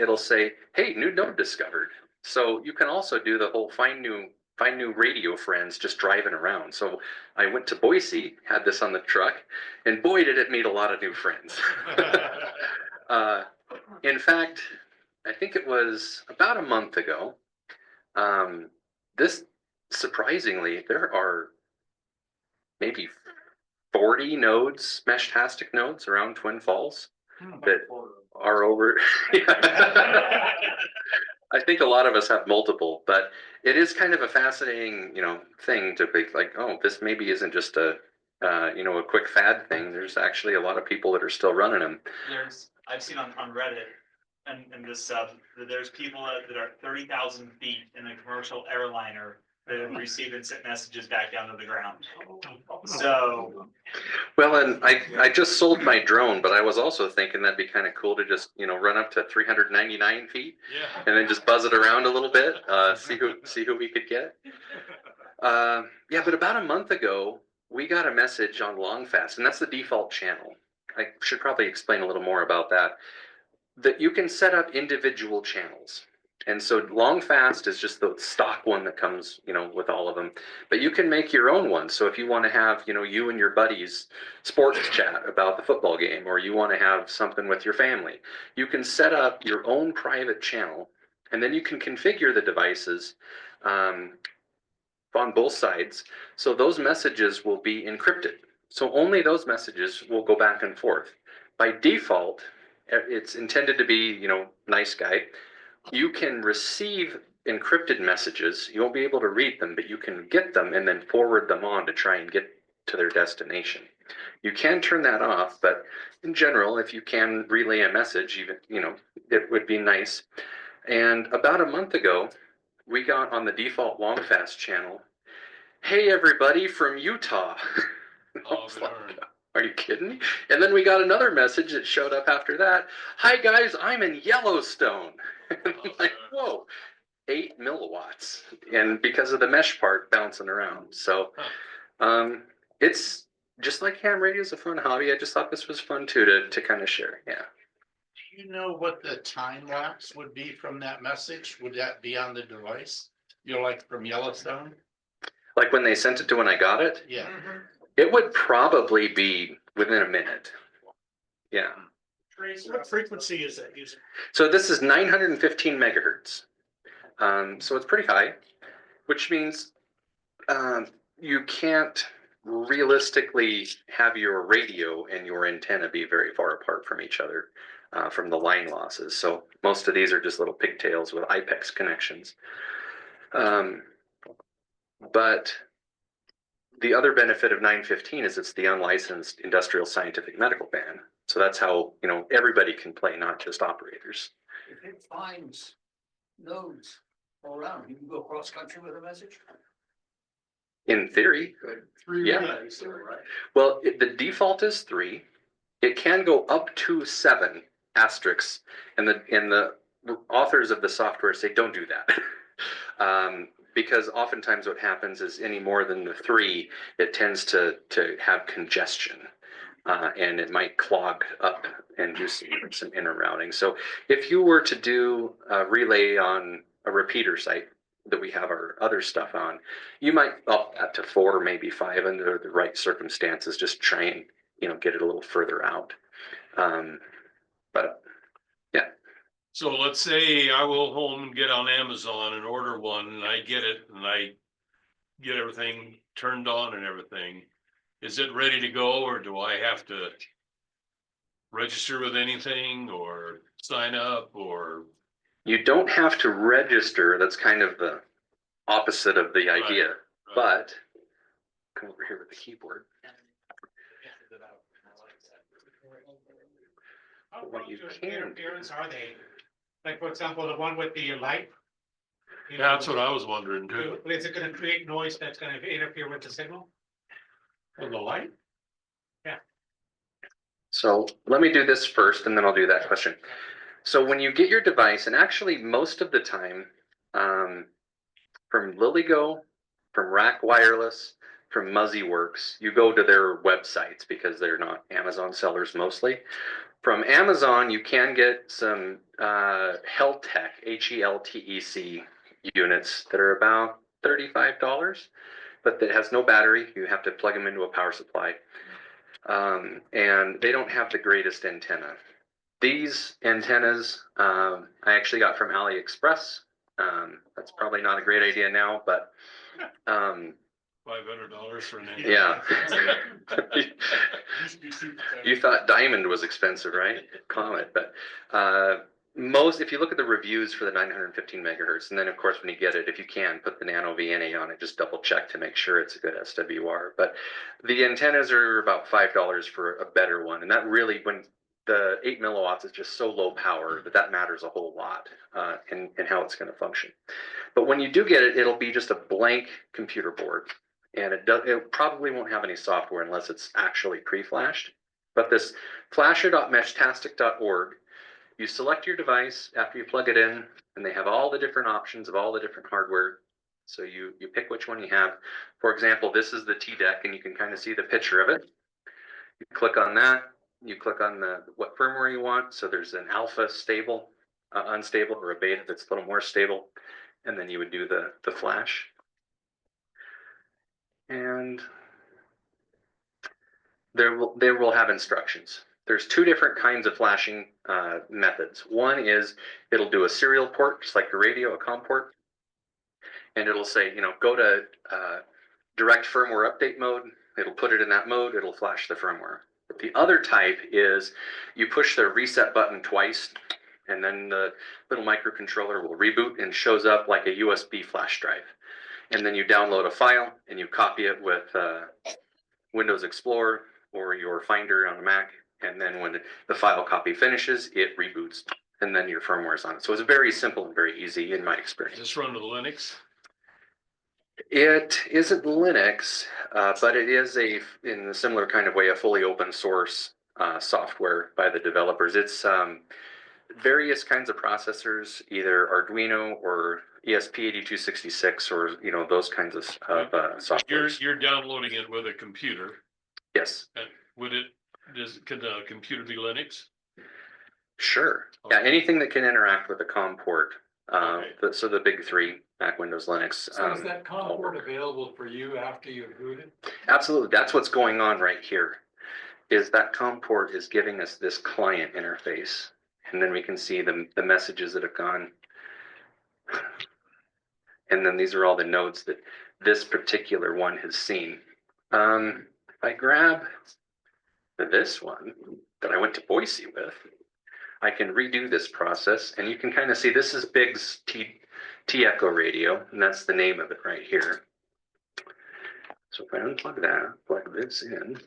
it'll say, hey, new node discovered. So you can also do the whole find new radio friends just driving around. So I went to Boise, had this on the truck, and boy, did it meet a lot of new friends. In fact, I think it was about a month ago. This, surprisingly, there are maybe 40 nodes, MESHTASTIC nodes around Twin Falls that are over. I think a lot of us have multiple, but it is kind of a fascinating, thing to be like, oh, this maybe isn't just a quick fad thing. There's actually a lot of people that are still running them. I've seen on Reddit and this sub that there's people that are 30,000 feet in a commercial airliner that have received and sent messages back down to the ground. So. Well, and I just sold my drone, but I was also thinking that'd be kind of cool to just, run up to 399 feet and then just buzz it around a little bit, see who we could get. Yeah, but about a month ago, we got a message on Longfast, and that's the default channel. I should probably explain a little more about that. That you can set up individual channels. And so Longfast is just the stock one that comes, with all of them. But you can make your own one. So if you want to have, you and your buddies sports chat about the football game, or you want to have something with your family, you can set up your own private channel, and then you can configure the devices on both sides. So those messages will be encrypted. So only those messages will go back and forth. By default, it's intended to be, nice guy. You can receive encrypted messages. You won't be able to read them, but you can get them and then forward them on to try and get to their destination. You can turn that off, but in general, if you can relay a message, even, it would be nice. And about a month ago, we got on the default Longfast channel, hey, everybody from Utah. Are you kidding me? And then we got another message that showed up after that. Hi, guys, I'm in Yellowstone. Like, whoa, 8 milliwatts. And because of the mesh part bouncing around. So it's just like ham radio is a fun hobby. I just thought this was fun too, to kind of share. Yeah. Do you know what the time lapse would be from that message? Would that be on the device? Like from Yellowstone? Like when they sent it to when I got it? Yeah. It would probably be within a minute. Yeah. What frequency is that using? So this is 915 megahertz. So it's pretty high, which means you can't realistically have your radio and your antenna be very far apart from each other from the line losses. So most of these are just little pigtails with IPEX connections. But the other benefit of 915 is it's the unlicensed industrial scientific medical band. So that's how, everybody can play, not just operators. If it finds nodes all around. You can go cross country with a message. In theory, Three Yeah. relays, right? well, the default is 3. It can go up to 7 asterisks, and the authors of the software say don't do that. Because oftentimes what happens is any more than the 3, it tends to have congestion. And it might clog up and do some inner routing. So if you were to do a relay on a repeater site that we have our other stuff on, you might up that to 4, maybe 5 under the right circumstances, just try and, get it a little further out. But yeah. So let's say I will home and get on Amazon and order one and I get it and I get everything turned on and everything. Is it ready to go or do I have to register with anything or sign up or? You don't have to register. That's kind of the opposite of the idea, but come over here with the keyboard. What you can interference are they? Like, for example, the one with the light? You know, That's what I was wondering too. Is it gonna create noise that's gonna interfere with the signal? On the light? So let me do this first and then I'll do that question. So when you get your device, and actually most of the time, from LilyGo, from Rack Wireless, from Muzzyworks, you go to their websites because they're not Amazon sellers mostly. From Amazon, you can get some Heltec, HELTEC units that are about $35, but that has no battery. You have to plug them into a power supply. And they don't have the greatest antenna. These antennas, I actually got from AliExpress. That's probably not a great idea now, but $500 for an antenna. yeah. You thought diamond was expensive, right? Comet, but if you look at the reviews for the 915 megahertz, and then of course when you get it, if you can, put the nano VNA on it, just double check to make sure it's a good SWR. But the antennas are about $5 for a better one, and that really, when the 8 milliwatts is just so low power that matters a whole lot in how it's going to function. But when you do get it, it'll be just a blank computer board. And it probably won't have any software unless it's actually pre-flashed. But this flasher.meshtastic.org, you select your device after you plug it in, and they have all the different options of all the different hardware. So you pick which one you have. For example, this is the T-Deck, and you can kind of see the picture of it. You click on that. You click on what firmware you want. So there's an alpha stable, unstable, or a beta that's a little more stable. And then you would do the flash. And they will have instructions. There's 2 different kinds of flashing methods. One is it'll do a serial port, just like a radio, a COM port. And it'll say, go to direct firmware update mode. It'll put it in that mode. It'll flash the firmware. But the other type is you push the reset button twice, and then the little microcontroller will reboot and shows up like a USB flash drive. And then you download a file and you copy it with Windows Explorer or your Finder on a Mac. And then when the file copy finishes, it reboots, and then your firmware is on it. So it's very simple and very easy in my experience. Does this run with Linux? It isn't Linux, but it is in a similar kind of way, a fully open source software by the developers. It's various kinds of processors, either Arduino or ESP8266, or those kinds of software. You're downloading it with a computer. Yes. And could the computer be Linux? Sure. Yeah, anything that can interact with a COM port. So the big 3, Mac, Windows, Linux. So is that COM port available for you after you've booted? Absolutely. That's what's going on right here. Is that COM port is giving us this client interface. And then we can see the messages that have gone. And then these are all the nodes that this particular one has seen. If I grab this one that I went to Boise with, I can redo this process, and you can kind of see this is Big's T-Echo radio, and that's the name of it right here. So if I unplug that, plug this in,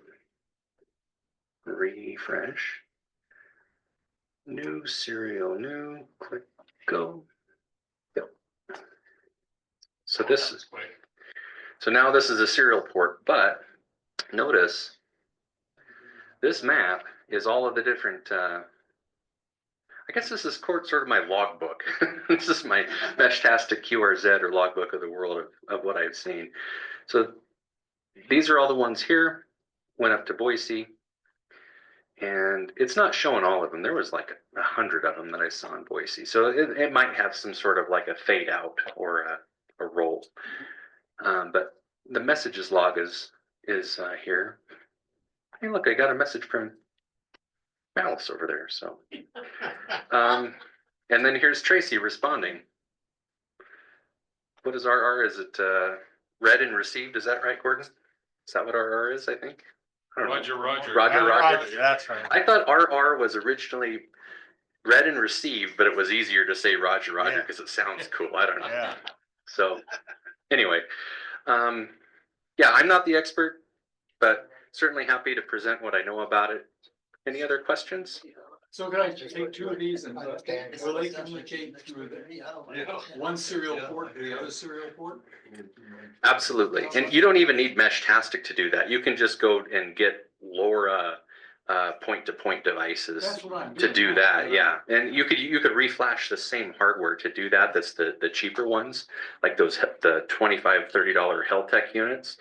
refresh, new serial, click go. So so now this is a serial port, but notice this map is all of the different, I guess this is sort of my logbook. This is my MESHTASTIC QRZ or logbook of the world of what I've seen. So these are all the ones here, went up to Boise, and it's not showing all of them. There was like 100 of them that I saw in Boise. So it might have some sort of like a fade out or a roll. But the messages log is here. Hey, look, I got a message from Malice over there. So, and then here's Tracy responding. What is RR? Is it read and received? Is that right, Gordon? Is that what RR is? I think. I don't know. Roger. Roger. That's right. I thought RR was originally read and received, but it was easier to say Roger Yeah. because it sounds cool. I don't know. Yeah. So anyway, yeah, I'm not the expert, but certainly happy to present what I know about it. Any other questions? So can I take two of these and will they communicate through one serial port to the other serial port? Absolutely. And you don't even need MESHTASTIC to do that. You can just go and get LoRa point-to-point devices That's what I'm to doing do now. that. Yeah. And you could reflash the same hardware to do that. That's the cheaper ones, like the $25, $30 Heltec units,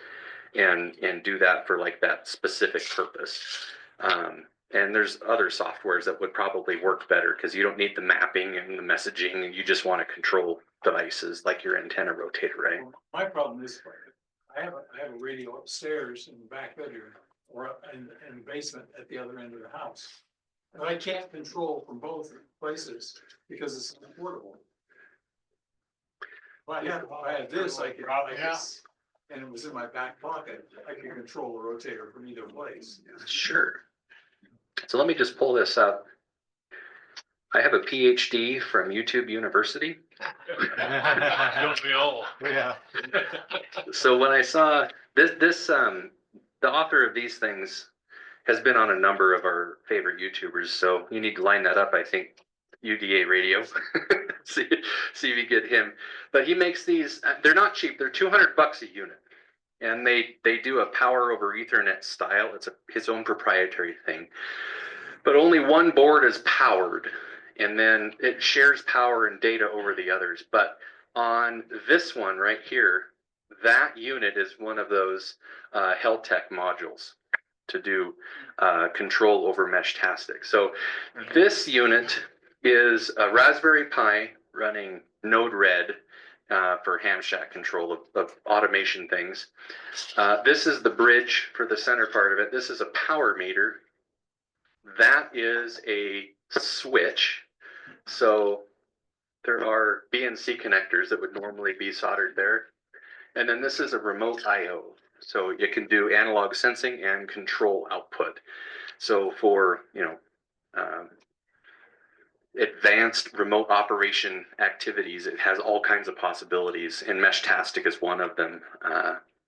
and do that for like that specific purpose. And there's other softwares that would probably work better because you don't need the mapping and the messaging, and you just want to control devices like your antenna rotator, right? My problem is, I have a radio upstairs in the back bedroom or up in the basement at the other end of the house. And I can't control from both places because it's unportable. If I had this, I could, and it was in my back pocket, I could control the rotator from either place. Sure. So let me just pull this up. I have a PhD from YouTube University. Don't we all? Yeah. So when I saw this, the author of these things has been on a number of our favorite YouTubers. So you need to line that up, I think, UDA Radio. see if you get him. But he makes these, they're not cheap. They're $200 a unit. And they do a power over Ethernet style. It's his own proprietary thing. But only one board is powered, and then it shares power and data over the others. But on this one right here, that unit is one of those Heltec modules to do control over MESHTASTIC. So this unit is a Raspberry Pi running Node-RED for ham shack control of automation things. This is the bridge for the center part of it. This is a power meter. That is a switch. So there are BNC connectors that would normally be soldered there. And then this is a remote IO. So it can do analog sensing and control output. So for, advanced remote operation activities, it has all kinds of possibilities, and MESHTASTIC is one of them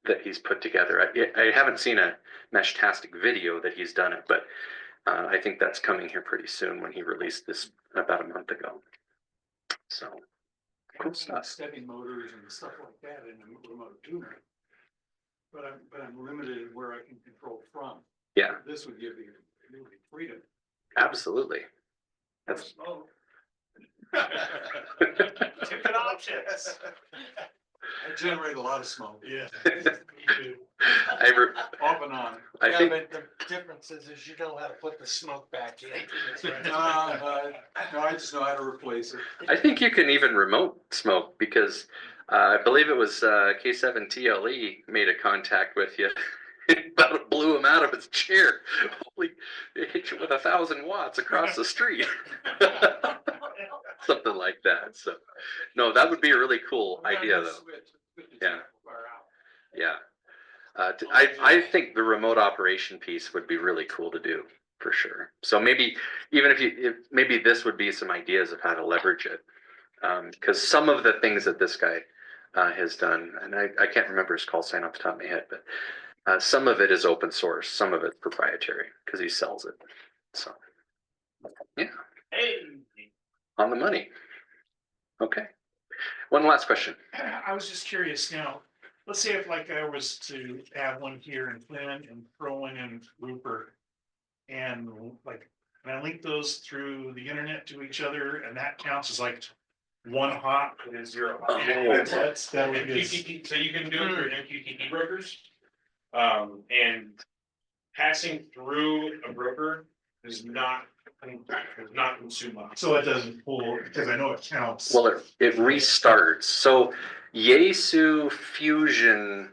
that he's put together. I haven't seen a MESHTASTIC video that he's done it, but I think that's coming here pretty soon when he released this about a month ago. So cool stuff. Stepping motors and stuff like that in a remote tuner. But I'm limited in where I can control from. Yeah. This would give you freedom. Absolutely. That's Different options. I generate a lot of smoke. Yeah. Off and on. I think But the difference is you know how to put the smoke back in. No, I just know how to replace it. I think you can even remote smoke because I believe it was K7TLE made a contact with you. About blew him out of his chair. Holy, it hit you with 1,000 watts across the street. Something like that. So, no, that would be a really cool idea, though. Yeah. Yeah. I think the remote operation piece would be really cool to do for sure. So maybe even maybe this would be some ideas of how to leverage it, because some of the things that this guy has done, and I can't remember his call sign off the top of my head, but some of it is open source, some of it's proprietary because he sells it. So yeah, Hey. on the money. Okay. One last question. I was just curious now, let's say if like I was to have one here in Flynn and throw one in Rupert. And like, can I link those through the internet to each other and that counts as like one hop? It is zero. That would be. MQTT, so you can do it through MQTT brokers. And passing through a broker does not consume much. So it doesn't pull, because I know it counts. Well, it restarts. So Yaesu Fusion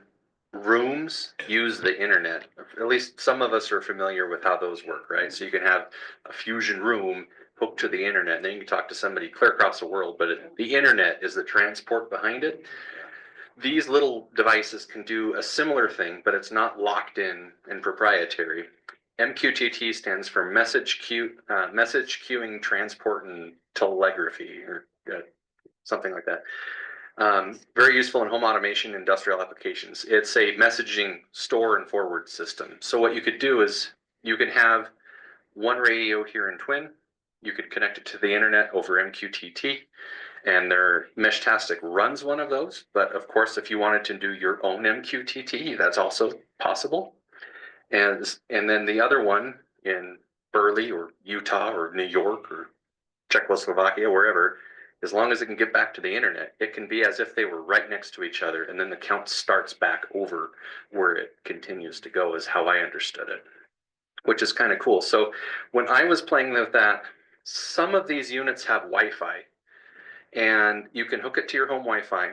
rooms use the internet. At least some of us are familiar with how those work, right? So you can have a Fusion room hooked to the internet, and then you can talk to somebody clear across the world, but the internet is the transport behind it. These little devices can do a similar thing, but it's not locked in and proprietary. MQTT stands for message queuing, transport, and telegraphy, or something like that. Very useful in home automation, industrial applications. It's a messaging store and forward system. So what you could do is you can have one radio here in Twin. You could connect it to the internet over MQTT, and their MESHTASTIC runs one of those. But of course, if you wanted to do your own MQTT, that's also possible. And then the other one in Burley or Utah or New York or Czechoslovakia, wherever, as long as it can get back to the internet, it can be as if they were right next to each other, and then the count starts back over where it continues to go, is how I understood it, which is kind of cool. So when I was playing with that, some of these units have Wi-Fi, and you can hook it to your home Wi-Fi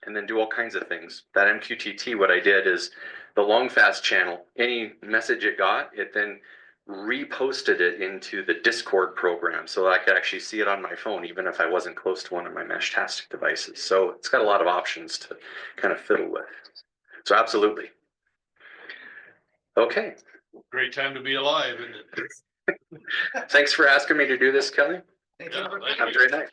and then do all kinds of things. That MQTT, what I did is the long fast channel, any message it got, it then reposted it into the Discord program so that I could actually see it on my phone, even if I wasn't close to one of my MESHTASTIC devices. So it's got a lot of options to kind of fiddle with. So absolutely. Okay. Great time to be alive, isn't it? Thanks for asking me to do this, Kelly. Thank you. Have a great night.